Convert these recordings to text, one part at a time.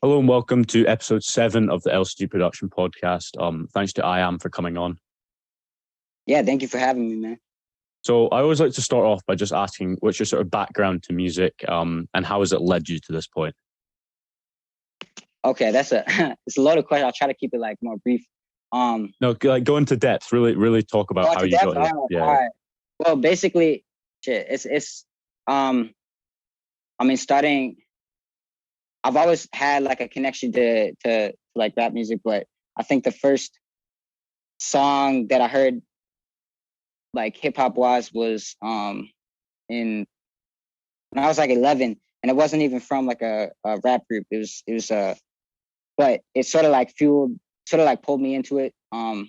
Hello and welcome to episode 7 of the LCG Production Podcast. Thanks to iAMM for coming on. Yeah, thank you for having me, man. So I always like to start off by just asking what's your sort of background to music, and how has it led you to this point? Okay, it's a loaded question. I'll try to keep it like more brief. No, go into depth. Really talk about how you got here. All right. Well, basically, it's I mean, starting. I've always had like a connection to like rap music, but I think the first song that I heard like hip hop was in when I was like 11, and it wasn't even from like a rap group. It was but it sort of like pulled me into it and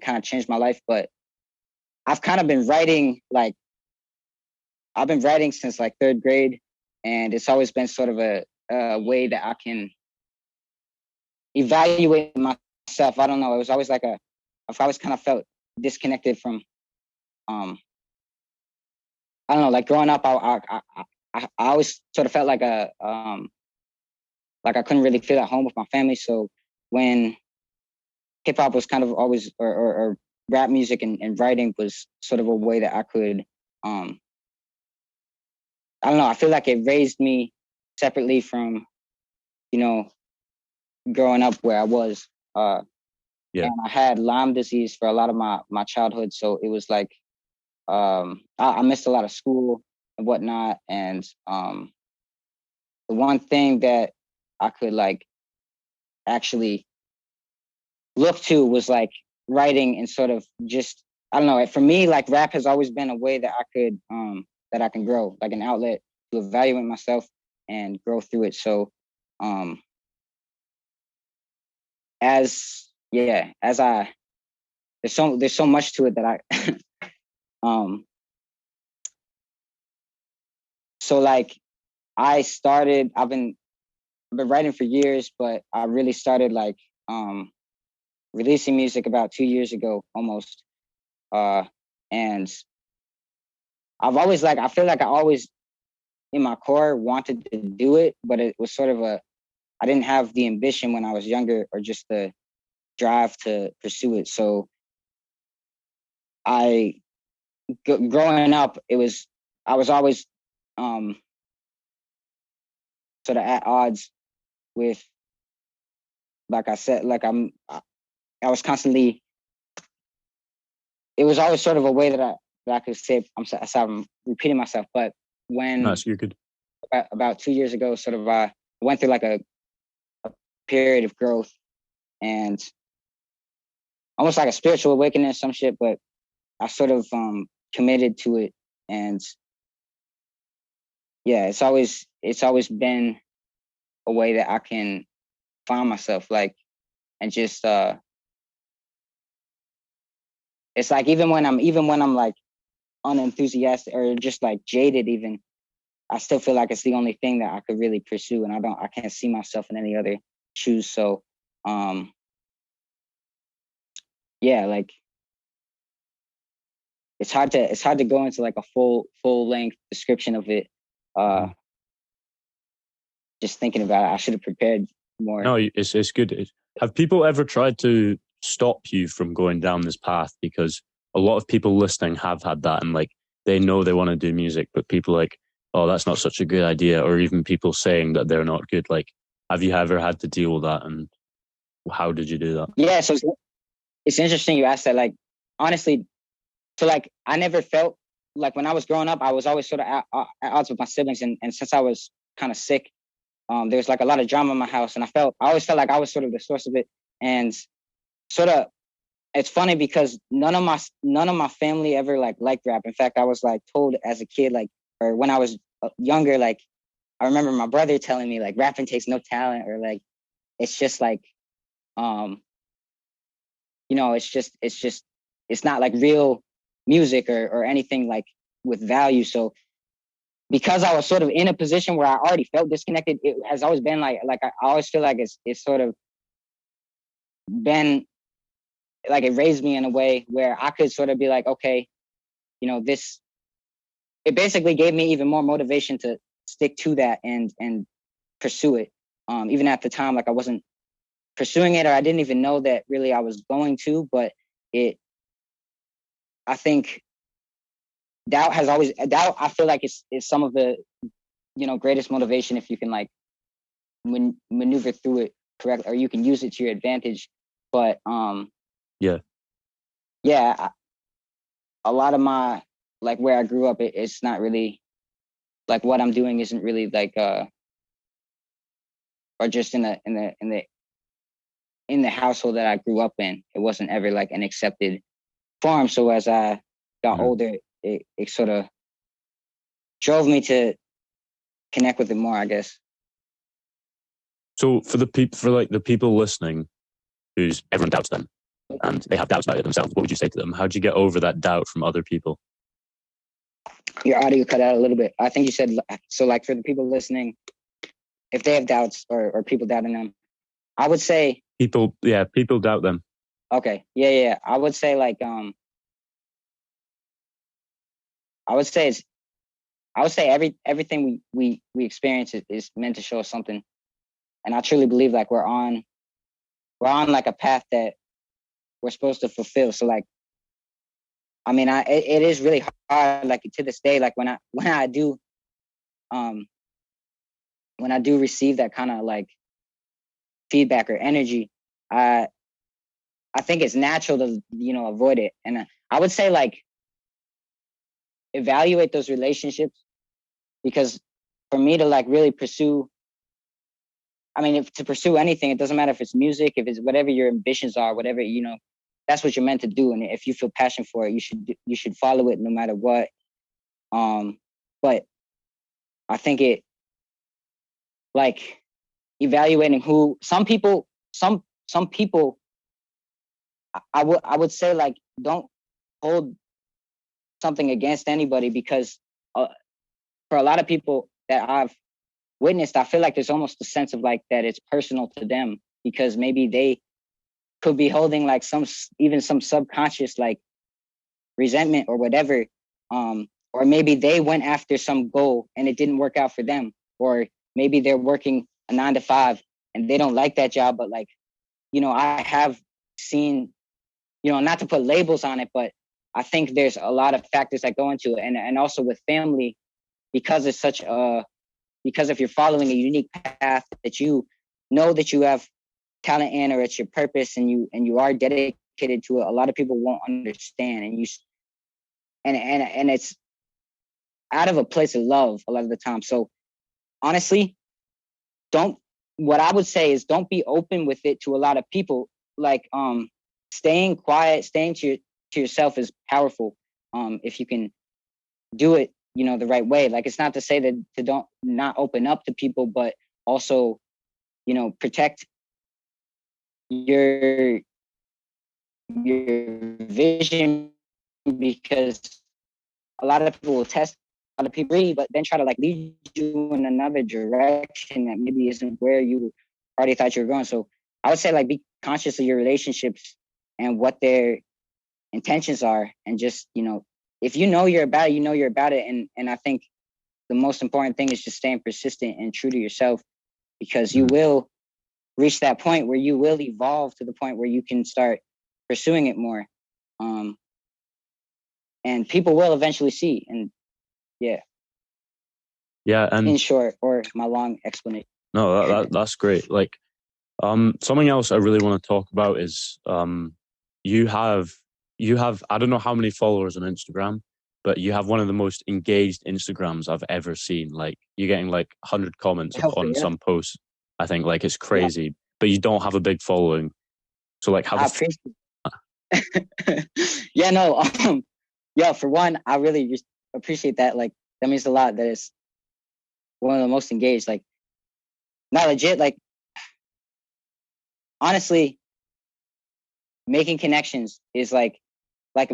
kind of changed my life. But I've kind of been writing I've been writing since like third grade, and it's always been sort of a way that I can evaluate myself. I don't know. It was always like I've always kind of felt disconnected from I don't know, like growing up, I always sort of felt like like I couldn't really feel at home with my family. So when hip hop was kind of always, or rap music and writing was sort of a way that I could, I don't know, I feel like it raised me separately from, you know, growing up where I was. Yeah. And I had Lyme disease for a lot of my childhood. So it was like, I missed a lot of school and whatnot. And the one thing that I could like actually look to was like writing and sort of just, I don't know, for me, like rap has always been a way that I can grow, like an outlet to evaluate myself and grow through it. So as I there's so much to it that I so like I've been writing for years, but I really started like releasing music about 2 years ago almost. And I feel like I always in my core wanted to do it, but it was sort of I didn't have the ambition when I was younger or just the drive to pursue it. So growing up, I was always sort of at odds with, like I said, I was constantly, it was always sort of a way that I could say, sorry, I'm repeating myself, but when You're good. About 2 years ago, sort of I went through like a period of growth and almost like a spiritual awakening or some shit, but I sort of committed to it. And yeah, it's always been a way that I can find myself, like, and just it's like even when I'm like unenthusiastic or just like jaded even, I still feel like it's the only thing that I could really pursue, and I can't see myself in any other shoes. So yeah, like it's hard to go into like a full length description of it. Just thinking about it, I should have prepared more. No, it's good. Have people ever tried to stop you from going down this path? Because a lot of people listening have had that, and like they know they want to do music, but people like, oh, that's not such a good idea, or even people saying that they're not good. Like, have you ever had to deal with that, and how did you do that? Yeah, so it's interesting you asked that. Like, honestly, so like I never felt like when I was growing up, I was always sort of at odds with my siblings, and since I was kind of sick, there was like a lot of drama in my house, and I always felt like I was sort of the source of it, and sort of it's funny because none of my family ever like liked rap. In fact, I was like told as a kid, like, or when I was younger, like I remember my brother telling me like rapping takes no talent, or like it's just like it's not like real music or anything like with value. So because I was sort of in a position where I already felt disconnected, it has always been like I always feel like it's sort of been like it raised me in a way where I could sort of be like, okay, this, it basically gave me even more motivation to stick to that and pursue it. Even at the time, like I wasn't pursuing it, or I didn't even know that really I was going to, but I think doubt, I feel like is some of the, greatest motivation if you can like maneuver through it correctly, or you can use it to your advantage. But yeah, a lot of my, like where I grew up, it's not really like what I'm doing isn't really like or just in the household that I grew up in, it wasn't ever like an accepted form. So as I got older, it sort of drove me to connect with it more, I guess. So for the people listening, who's everyone doubts them and they have doubts about it themselves, what would you say to them? How do you get over that doubt from other people? Your audio cut out a little bit. I think you said, so like for the people listening, if they have doubts or people doubting them, I would say people doubt them. Okay. Yeah. I would say like I would say everything we experience is meant to show us something. And I truly believe like we're on like a path that we're supposed to fulfill. So like, I mean, it is really hard, like to this day, like when I do receive that kind of like feedback or energy, I think it's natural to, avoid it. And I would say like evaluate those relationships, because for me to like really pursue, I mean, if to pursue anything, it doesn't matter if it's music, if it's whatever your ambitions are, whatever, that's what you're meant to do. And if you feel passion for it, you should follow it no matter what. But I think it like evaluating who some people, I would say like don't hold something against anybody, because for a lot of people that I've witnessed, I feel like there's almost a sense of like that it's personal to them, because maybe they could be holding like some subconscious like resentment or whatever, or maybe they went after some goal and it didn't work out for them, or maybe they're working a 9 to 5 and they don't like that job, but like, I have seen, not to put labels on it, but I think there's a lot of factors that go into it, and also with family, because it's because if you're following a unique path that you know that you have talent in, or it's your purpose, and you are dedicated to it, a lot of people won't understand, and it's out of a place of love a lot of the time. So honestly, what I would say is don't be open with it to a lot of people. Like staying quiet, staying to yourself is powerful. If you can do it, the right way. Like it's not to say that to not open up to people, but also, protect your vision, because a lot of people will test, a lot of people agree, but then try to like lead you in another direction that maybe isn't where you already thought you were going. So I would say like be conscious of your relationships and what their intentions are, and just, if you're about it, you're about it. And I think the most important thing is just staying persistent and true to yourself, because you will reach that point where you will evolve to the point where you can start pursuing it more. And people will eventually see. And yeah. And in short, or my long explanation. No, that's great. Like, something else I really want to talk about is you have I don't know how many followers on Instagram, but you have one of the most engaged Instagrams I've ever seen. Like you're getting like 100 comments on some posts. I think like it's crazy, but you don't have a big following. So like how yeah, no, for one, I really just appreciate that. Like that means a lot. That is one of the most engaged. Like, not legit. Like, honestly, making connections is like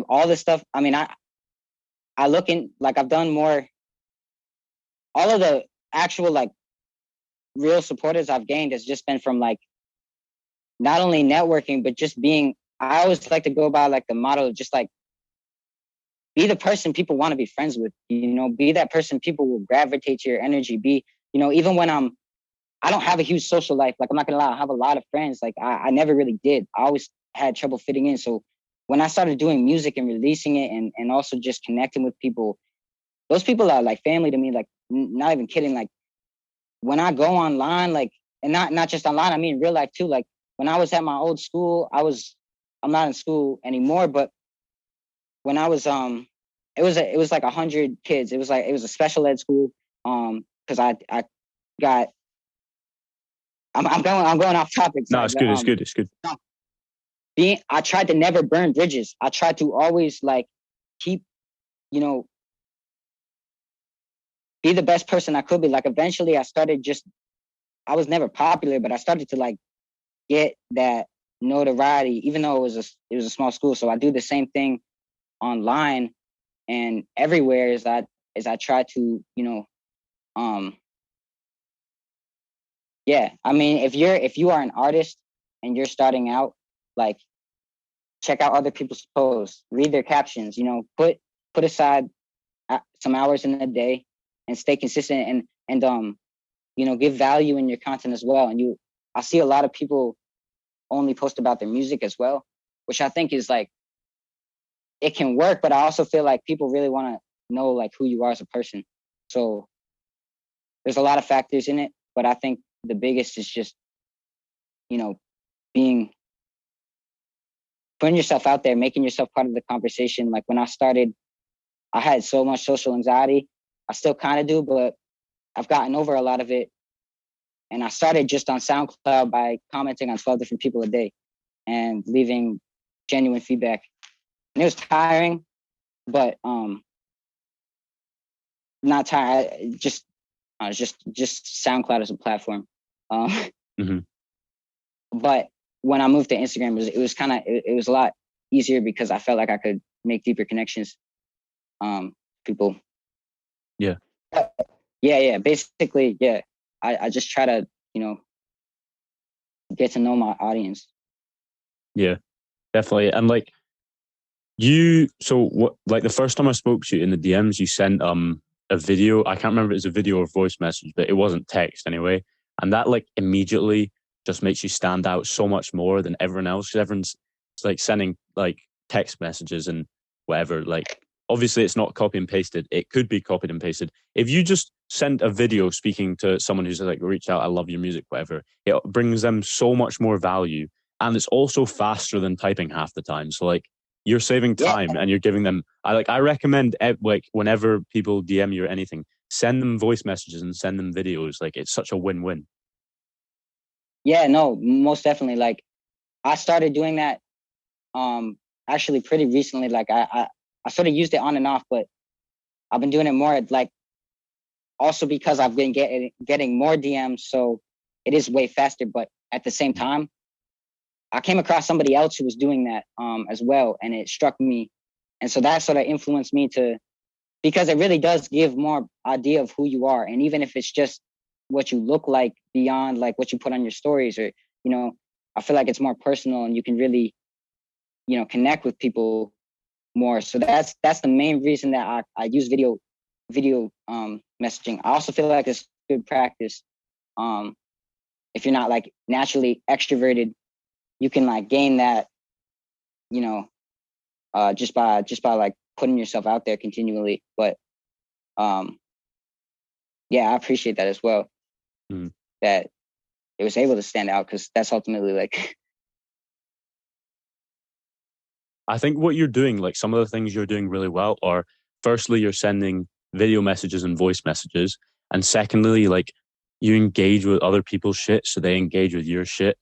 all this stuff. I mean, I look in, like I've done more. All of the actual like real supporters I've gained has just been from like not only networking, but just being. I always like to go about like the motto of just like be the person people want to be friends with. Be that person people will gravitate to your energy. Be, even when I'm I don't have a huge social life. Like, I'm not gonna lie, I have a lot of friends. Like, I never really did. I always had trouble fitting in. So when I started doing music and releasing it, and also just connecting with people, those people are like family to me. Like, not even kidding. Like, when I go online, like, and not just online, I mean real life too. Like, when I was at my old school, I'm not in school anymore, but when I was it was like 100 kids. It was a special ed school. Because I got I'm going off topic. No, Sorry, it's but good. It's good. It's good. I tried to never burn bridges. I tried to always like keep, you know, be the best person I could be. Like, eventually I was never popular, but I started to like get that notoriety, even though it was a small school. So I do the same thing online and everywhere as I try to, um yeah. I mean, if you are an artist and you're starting out, like, check out other people's posts, read their captions, put aside some hours in a day and stay consistent, and give value in your content as well. And I see a lot of people only post about their music as well, which I think is like, it can work, but I also feel like people really want to know like who you are as a person. So there's a lot of factors in it, but I think the biggest is just, you know, being putting yourself out there, making yourself part of the conversation. Like, when I started, I had so much social anxiety. I still kind of do, but I've gotten over a lot of it. And I started just on SoundCloud by commenting on 12 different people a day and leaving genuine feedback. And it was tiring, but not tired. Just SoundCloud as a platform. Mm-hmm. But when I moved to Instagram, it was a lot easier because I felt like I could make deeper connections. People. Yeah. Yeah. Basically, yeah. I just try to, get to know my audience. Yeah, definitely. And like so what, like the first time I spoke to you in the DMs, you sent a video. I can't remember if it was a video or voice message, but it wasn't text anyway. And that like immediately just makes you stand out so much more than everyone else. Because everyone's like sending like text messages and whatever. Like, obviously it's not copy and pasted. It could be copied and pasted. If you just send a video speaking to someone who's like, reach out, I love your music, whatever, it brings them so much more value. And it's also faster than typing half the time. So like, you're saving Yeah. time and you're giving them. I recommend, like, whenever people DM you or anything, send them voice messages and send them videos. Like, it's such a win-win. Yeah, no, most definitely. Like, I started doing that actually pretty recently. Like, I sort of used it on and off, but I've been doing it more, like, also because I've been getting more DMs, so it is way faster. But at the same time, I came across somebody else who was doing that as well, and it struck me, and so that sort of influenced me because it really does give more idea of who you are, and even if it's just what you look like beyond like what you put on your stories, or I feel like it's more personal, and you can really connect with people more. So that's the main reason that I use video messaging. I also feel like it's good practice. If you're not like naturally extroverted, you can like gain that, just by like putting yourself out there continually. But yeah, I appreciate that as well. Mm. That it was able to stand out, because that's ultimately like. I think what you're doing, like some of the things you're doing really well, are firstly, you're sending video messages and voice messages. And secondly, like, you engage with other people's shit, so they engage with your shit.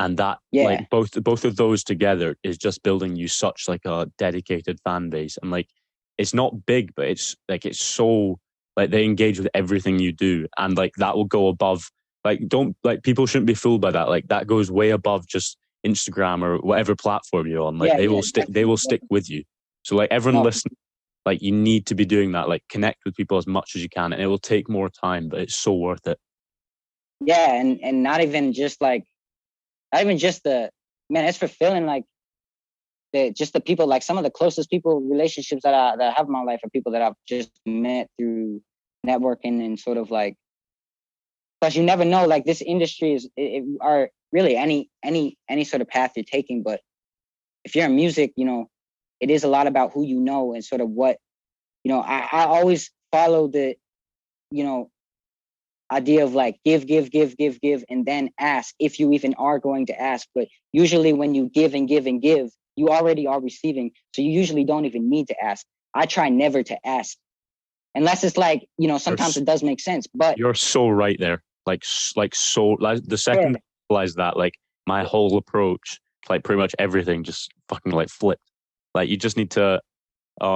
And that, Yeah, like, both of those together is just building you such like a dedicated fan base. And like, it's not big, but it's so, like, they engage with everything you do, and like that will go above, like, don't, like, people shouldn't be fooled by that. Like, that goes way above just Instagram or whatever platform you're on. Like, yeah, yeah, they will definitely, stick definitely. with you. So like, everyone No, listening, like, you need to be doing that. Like, connect with people as much as you can, and it will take more time, but it's so worth it. yeah, and not even just like, not even just the man. It's fulfilling. Like, just the people, like some of the closest people, relationships that I have in my life are people that I've just met through networking and sort of like Plus, you never know. Like this industry or really any sort of path you're taking. But if you're in music, it is a lot about who you know and sort of what I always follow the you know idea of like give, and then ask if you even are going to ask. But usually when you give and give and give, you already are receiving. So you usually don't even need to ask. I try never to ask unless it's like, sometimes it does make sense. But you're so right there. Like the second I realized that, like my whole approach, like pretty much everything just fucking like flipped. Like you just need to, I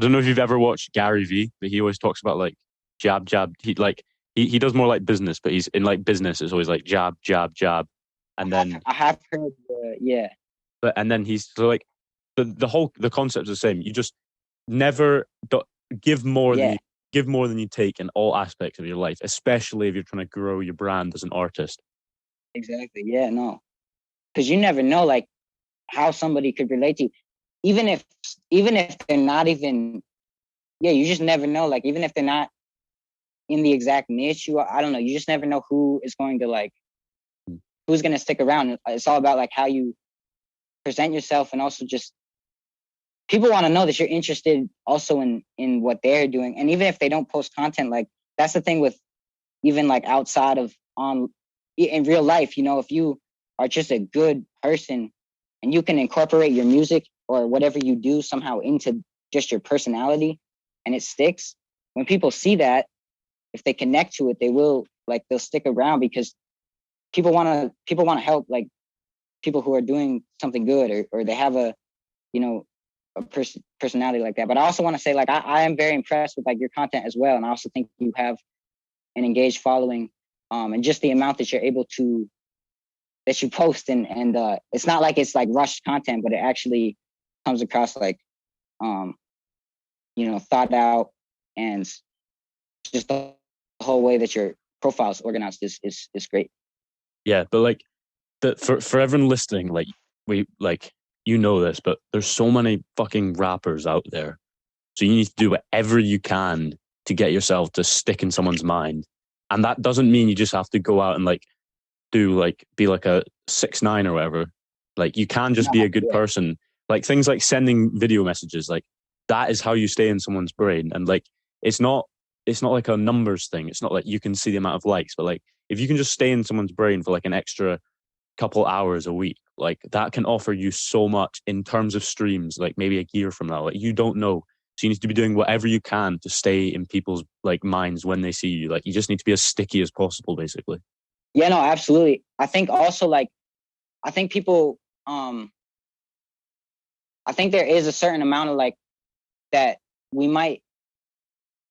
don't know if you've ever watched Gary Vee, but he always talks about like jab, jab. He does more like business, but he's in like business. It's always like jab, jab, jab. And then I have heard, yeah. And then he's so like the concept is the same. You just never give more than you take in all aspects of your life, especially if you're trying to grow your brand as an artist. Exactly. Yeah, no. Because you never know like how somebody could relate to you. Even if they're not even, you just never know. Like even if they're not in the exact niche, I don't know. You just never know who is going to like, who's going to stick around. It's all about like how you present yourself, and also just people want to know that you're interested also in what they're doing. And even if they don't post content, like that's the thing with even like outside of in real life, if you are just a good person and you can incorporate your music or whatever you do somehow into just your personality and it sticks, when people see that, if they connect to it, they'll stick around because people want to help like people who are doing something good, or they have a personality like that. But I also want to say like I am very impressed with like your content as well, and I also think you have an engaged following, and just the amount that you're able to that you post, and it's not like it's like rushed content, but it actually comes across like thought out, and just the whole way that your profile is organized is great. Yeah, but like for everyone listening, like we like this, but there's so many fucking rappers out there. So you need to do whatever you can to get yourself to stick in someone's mind. And that doesn't mean you just have to go out and like be like a 6ix9ine or whatever. Like you can just be a good person. Like things like sending video messages, like that is how you stay in someone's brain. And like it's not like a numbers thing. It's not like you can see the amount of likes, but like if you can just stay in someone's brain for like an extra couple hours a week, like that can offer you so much in terms of streams, like maybe a year from now. Like you don't know. So you need to be doing whatever you can to stay in people's like minds when they see you. Like you just need to be as sticky as possible, basically. Yeah, no, absolutely. I think also like I think people I think there is a certain amount of like that we might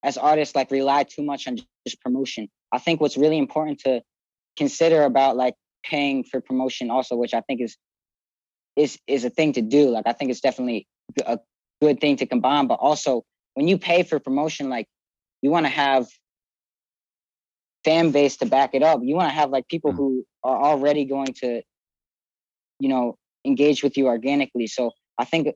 as artists like rely too much on just promotion. I think what's really important to consider about like paying for promotion also, which I think is a thing to do. Like I think it's definitely a good thing to combine, but also when you pay for promotion, like you want to have fan base to back it up. You want to have like people who are already going to, engage with you organically. So I think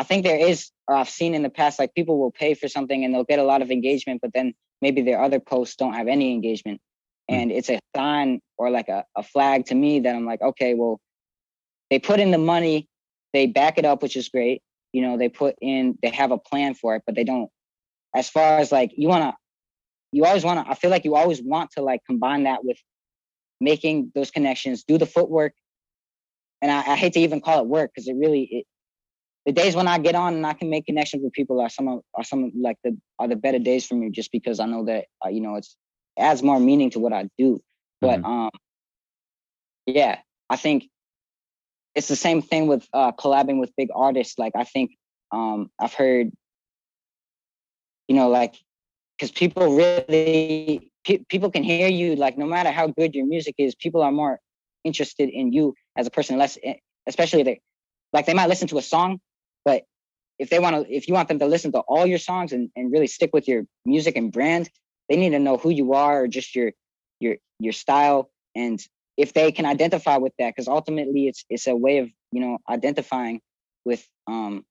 there is, or I've seen in the past, like people will pay for something and they'll get a lot of engagement, but then maybe their other posts don't have any engagement. And it's a sign or like a flag to me that I'm like, okay, well, they put in the money, they back it up, which is great. They have a plan for it, but they don't, as far as like, I feel like you always want to like combine that with making those connections, do the footwork. And I hate to even call it work, because the days when I get on and I can make connections with people are some like the better days for me, just because I know that it adds more meaning to what I do. But I think it's the same thing with collabing with big artists. Like I think I've heard, like, because people people can hear you, like no matter how good your music is, people are more interested in you as a person, less, especially they might listen to a song, but if you want them to listen to all your songs and really stick with your music and brand, they need to know who you are, or just your style. And if they can identify with that, because ultimately it's a way of identifying with the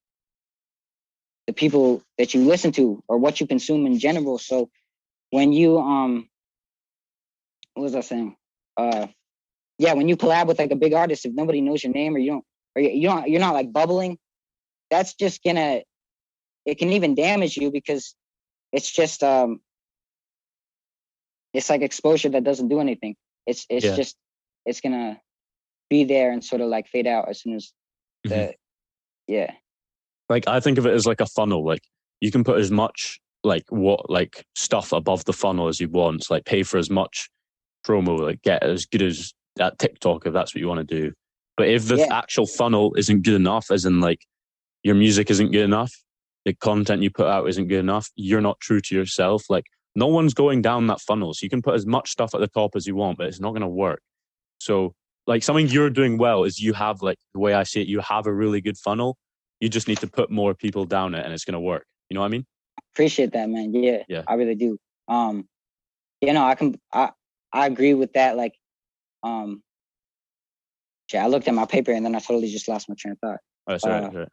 people that you listen to or what you consume in general. So when you what was I saying? Yeah, when you collab with like a big artist, if nobody knows your name or you're not like bubbling, that's just gonna, it can even damage you because it's just it's like exposure that doesn't do anything. It's Yeah. just, it's gonna be there and sort of like fade out as soon as Mhm. the, yeah. Like I think of it as like a funnel. Like you can put as much like stuff above the funnel as you want. Like pay for as much promo, like get as good as that TikTok if that's what you want to do. But if the Yeah, actual funnel isn't good enough, as in like your music isn't good enough, the content you put out isn't good enough, you're not true to yourself. Like no one's going down that funnel. So you can put as much stuff at the top as you want, but it's not going to work. So like something you're doing well is you have, like the way I see it, you have a really good funnel. You just need to put more people down it and it's going to work. You know what I mean? appreciate that, man. Yeah, Yeah. I really do. Um, I agree with that. Like, um, yeah, I looked at my paper and then I totally just lost my train of thought. That's right. That's right.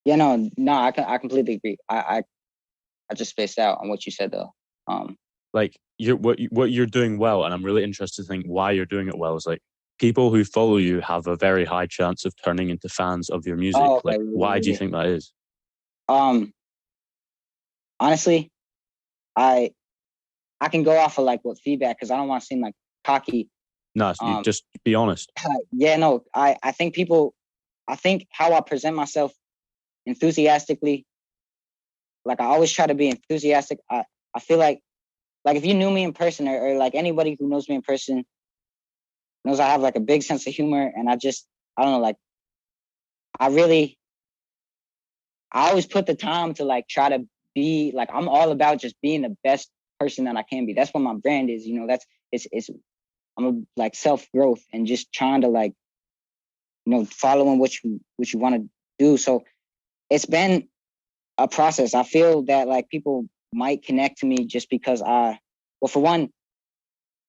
Yeah, no, I completely agree. I just spaced out on what you said though. Um, Like what you're doing well, and I'm really interested to think why you're doing it well, is like people who follow you have a very high chance of turning into fans of your music. oh, okay. Like why do you think that is? Um, honestly, I I can go off of like what feedback because I don't want to seem like cocky. No, you Um, just be honest. yeah, no, I think people, I think how I present myself enthusiastically, like I always try to be enthusiastic. I feel like if you knew me in person or like anybody who knows me in person knows I have like a big sense of humor and I don't know, like I really, I always put the time to like try to be like, I'm all about just being the best person that I can be. That's what my brand is, that's, it's I'm a, like self growth and just trying to like, following what you want to do. So it's been a process. I feel that like people might connect to me just because well, for one,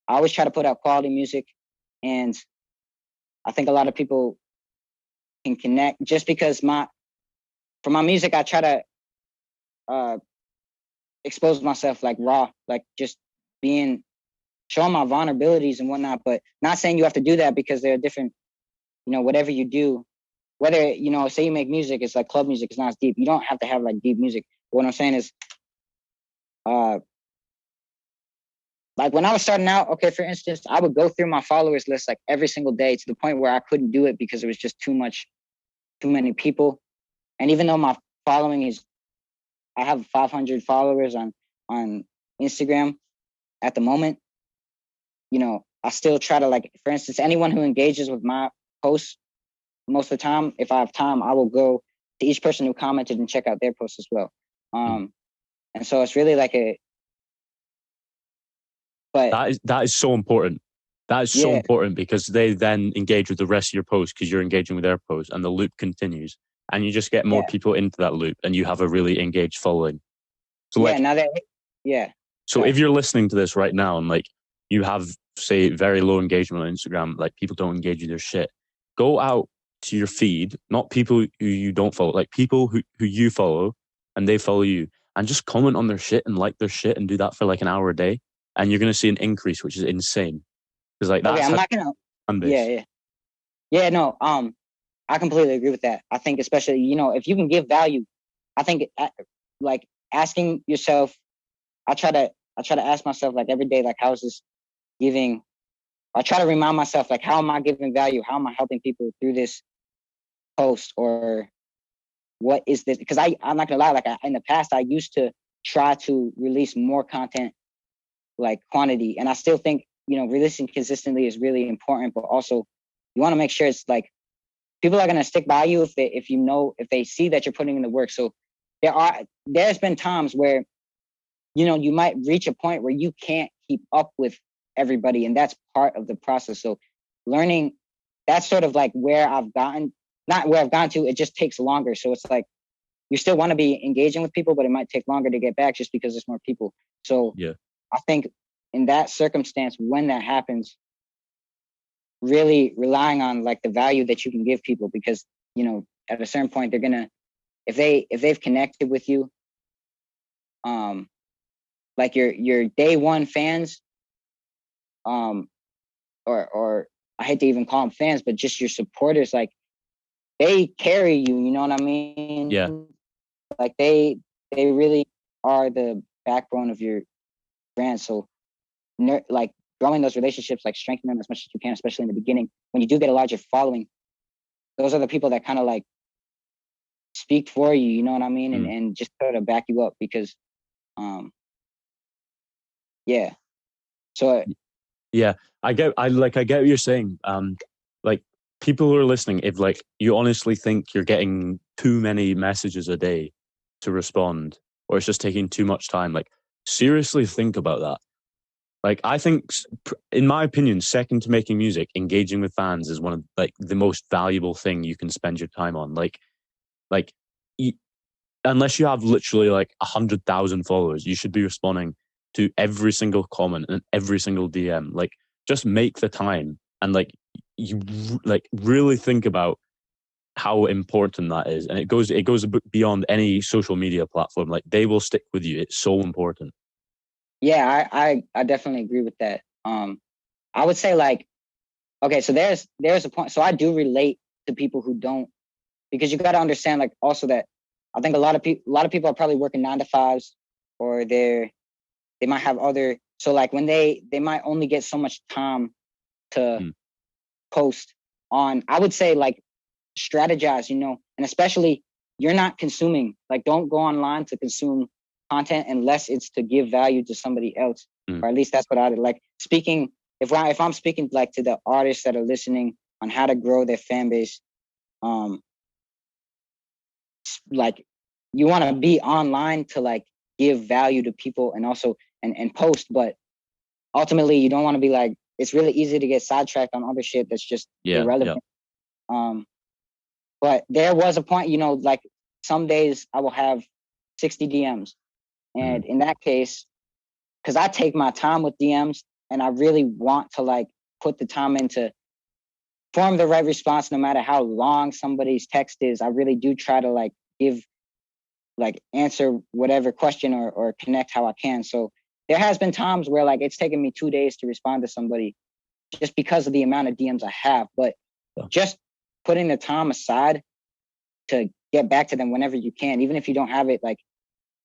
I always try to put out quality music, and I think a lot of people can connect just because for my music, I try to uh, expose myself like raw, like just being showing my vulnerabilities and whatnot. But not saying you have to do that because there are different, whatever you do, whether say you make music, it's like club music, it's not as deep. You don't have to have like deep music. What I'm saying is, uh, like when I was starting out, okay, for instance, I would go through my followers list like every single day to the point where I couldn't do it because it was just too many people. And even though my following is, I have 500 followers on Instagram at the moment, I still try to like, for instance, anyone who engages with my posts most of the time, if I have time, I will go to each person who commented and check out their posts as well. Mm. And so it's really like but That is so important. That is so yeah, important because they then engage with the rest of your post because you're engaging with their post and the loop continues and you just get more yeah, people into that loop and you have a really engaged following. So yeah. like, Now that, yeah, so sorry. if you're listening to this right now and like you have say very low engagement on Instagram, like people don't engage with your shit, go out to your feed, not people who you don't follow, like people who you follow and they follow you and just comment on their shit and like their shit and do that for like an hour a day. And you're going to see an increase, which is insane. Because like Okay, that's I'm how not gonna. fan Yeah, base. yeah, yeah. No, I completely agree with that. I think especially if you can give value, I think like asking yourself, I try to ask myself like every day, like how is this giving? I try to remind myself like how am I giving value? How am I helping people through this post or what is this? Because I'm not gonna lie, like in the past I used to try to release more content like quantity, and I still think releasing consistently is really important, but also you want to make sure it's like people are going to stick by you if they see that you're putting in the work. So there's been times where you might reach a point where you can't keep up with everybody, and that's part of the process. So learning, that's sort of like where I've gotten, not where I've gotten to, it just takes longer. So it's like you still want to be engaging with people, but it might take longer to get back just because there's more people. So Yeah. I think in that circumstance, when that happens, really relying on like the value that you can give people, because at a certain point they're gonna, if they've connected with you, um like your day one fans, um, or I hate to even call them fans, but just your supporters, like they carry you. You know what I mean? Yeah. Like they really are the backbone of your brand. So like growing those relationships, like strengthen them as much as you can, especially in the beginning. When you do get a larger following, those are the people that kind of like speak for you, you know what I mean? And just sort of back you up because yeah. So Yeah, I get what you're saying. Like people who are listening, if like you honestly think you're getting too many messages a day to respond, or it's just taking too much time, like seriously think about that. Like I think, in my opinion, second to making music, engaging with fans is one of like the most valuable thing you can spend your time on. Like, y- unless you have literally like 100,000 followers, you should be responding to every single comment and every single DM. Like, just make the time and like you like really think about how important that is, and it goes beyond any social media platform. Like, they will stick with you. It's so important. yeah, I definitely agree with that. I would say like, okay, so there's a point. So I do relate to people who don't, because you got to understand like also that I think a lot of people are probably working 9 to 5s, or they might have other, so like when they might only get so much time to Mm. post on, I would say like strategize, and especially you're not consuming, like don't go online to consume content unless it's to give value to somebody else, Mm. or at least that's what I did. Like speaking, if I'm speaking like to the artists that are listening on how to grow their fan base, um, like you want to be online to like give value to people and also and post, but ultimately you don't want to be like, it's really easy to get sidetracked on other shit that's just Yeah, yeah. irrelevant. Um, but there was a point, like some days I will have 60 DMs. Mm. And in that case, because I take my time with DMs and I really want to like put the time into form the right response, no matter how long somebody's text is. I really do try to like give, like answer whatever question or connect how I can. So there has been times where like it's taken me 2 days to respond to somebody just because of the amount of DMs I have. But Yeah. just putting the time aside to get back to them whenever you can, even if you don't have it. Like,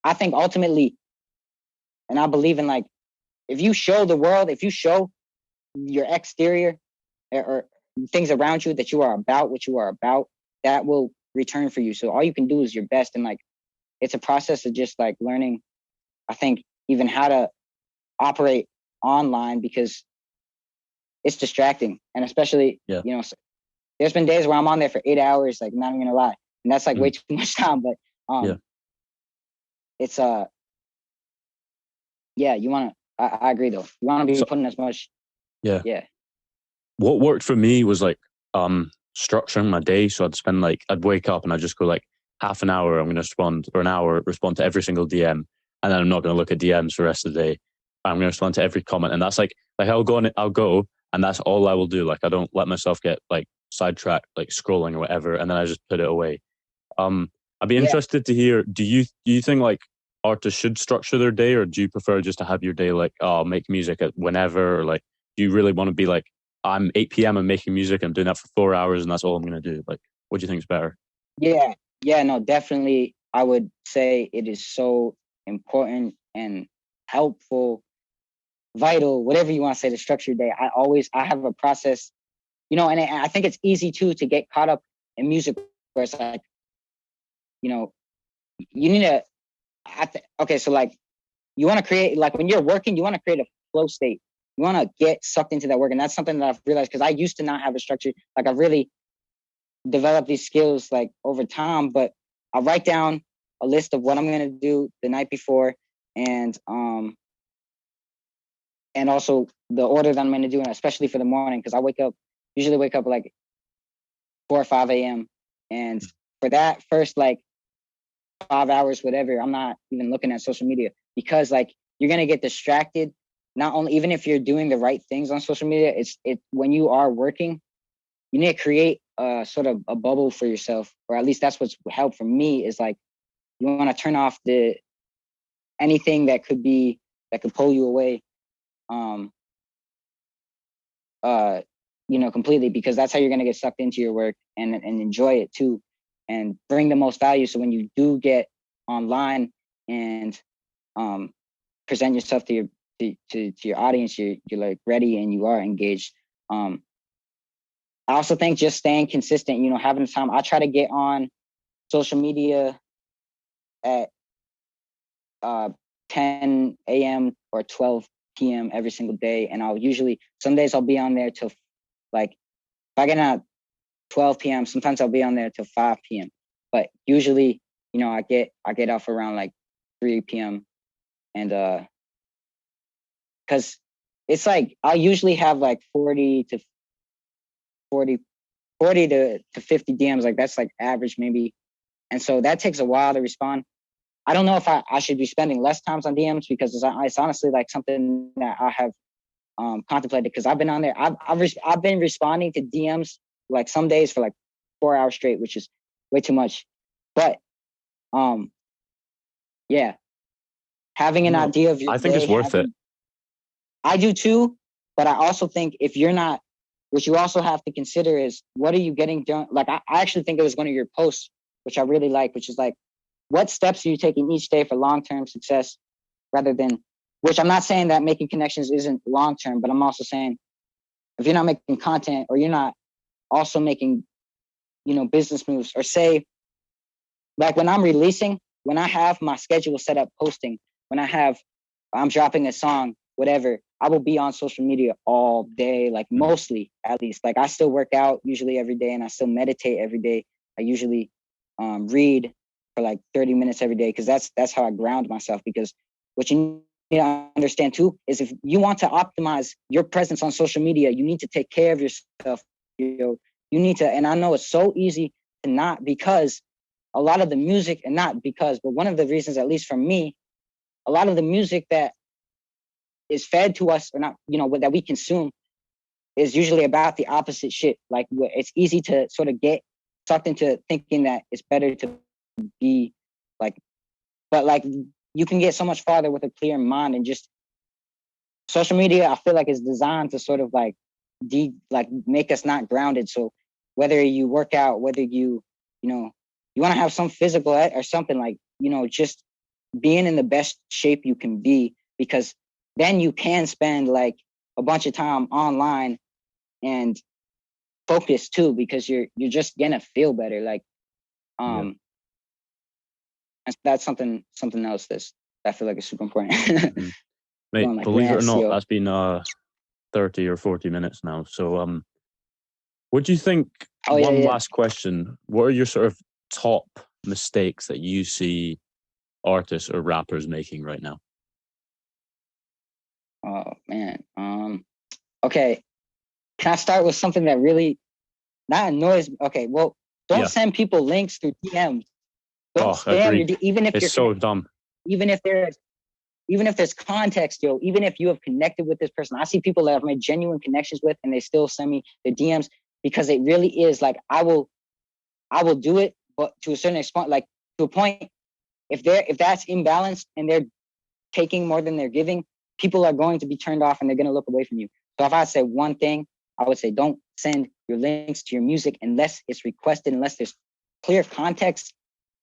I think ultimately, and I believe in like, if you show the world, if you show your exterior or things around you that you are about what you are about, that will return for you. So all you can do is your best. And like, it's a process of just like learning, I think, even how to operate online, because it's distracting. And especially, Yeah. there's been days where I'm on there for 8 hours, like not even gonna lie. And that's like way Mm. too much time. But Yeah. it's yeah, I agree though. You wanna be So putting as much, yeah, yeah. what worked for me was like structuring my day. So I'd wake up and I'd just go like half an hour I'm going to respond, or an hour respond to every single DM, and then I'm not going to look at DMs for the rest of the day. I'm going to respond to every comment, and that's like I'll go, and that's all I will do. Like, I don't let myself get like sidetracked, like scrolling or whatever, and then I just put it away. I'd be Yeah. interested to hear. Do you think like artists should structure their day, or do you prefer just to have your day like, oh, I'll make music at whenever, or like, do you really want to be like, I'm 8 p.m. I'm making music, I'm doing that for 4 hours, and that's all I'm gonna do? Like, what do you think is better? Yeah. Yeah, no, definitely. I would say it is so important and helpful, vital, whatever you want to say, to structure your day. I have a process, and I think it's easy too to get caught up in music where it's like, you know, you need to, okay, so like you want to create, like when you're working, you want to create a flow state. You want to get sucked into that work. And that's something that I've realized, because I used to not have a structure. Like, I've really developed these skills like over time, but I write down a list of what I'm going to do the night before, and also the order that I'm going to do, and especially for the morning, because usually wake up like 4 or 5 a.m. And for that first like 5 hours, whatever, I'm not even looking at social media, because like you're gonna get distracted. Not only, even if you're doing the right things on social media, it when you are working, you need to create a sort of a bubble for yourself, or at least that's what's helped for me. Is like, you want to turn off the anything that could be that could pull you away, completely, because that's how you're going to get sucked into your work and enjoy it too, and bring the most value. So when you do get online and present yourself to your audience, you're like ready and you are engaged. I also think just staying consistent, having the time. I try to get on social media at 10 a.m. or 12 p.m. every single day. And some days I'll be on there till like, if I get on at 12 p.m., sometimes I'll be on there till 5 p.m. But usually, I get off around like 3 p.m. And because it's like, I'll usually have like 40 to 50 DMs. Like that's like average maybe. And so that takes a while to respond. I don't know if I should be spending less times on DMs, because it's honestly like something that I have contemplated, because I've been on there. I've been responding to DMs like some days for like 4 hours straight, which is way too much. But yeah, having an idea of your I think it's worth it. I do too, but I also think if you're not, what you also have to consider is, what are you getting done? Like I actually think it was one of your posts, which I really like, which is like, what steps are you taking each day for long-term success, rather than, which I'm not saying that making connections isn't long-term, but I'm also saying if you're not making content, or you're not also making, business moves, or say, like when I'm releasing, when I have my schedule set up posting, when I'm dropping a song, whatever, I will be on social media all day, like mostly at least. Like I still work out usually every day, and I still meditate every day. I usually read for like 30 minutes every day, because that's how I ground myself. Because what you need to understand too is, if you want to optimize your presence on social media, you need to take care of yourself. You need to, and I know it's so easy to not, because a lot of the music, and not because, but one of the reasons, at least for me, a lot of the music that is fed to us, or not, that we consume, is usually about the opposite shit. Like it's easy to sort of get sucked into thinking that it's better to be like, but like you can get so much farther with a clear mind. And just social media, I feel like, is designed to sort of like make us not grounded. So whether you work out, whether you want to have some physical or something, like, just being in the best shape you can be, because then you can spend like a bunch of time online and focus too, because you're just gonna feel better. Like that's something else that I feel like is super important. Mm-hmm. Mate, like believe it or not, yo. that's been 30 or 40 minutes now. So what do you think? Last question. What are your sort of top mistakes that you see artists or rappers making right now? Oh man. Okay. Can I start with something that really that annoys me? Okay, well, don't send people links through DMs. Don't spam even if it's so dumb. Even if there's context, even if you have connected with this person. I see people that I've made genuine connections with, and they still send me the DMs, because it really is like, I will do it, but to a certain extent, like to a point, if that's imbalanced and they're taking more than they're giving, people are going to be turned off and they're going to look away from you. So if I say one thing, I would say, don't send your links to your music unless it's requested, unless there's clear context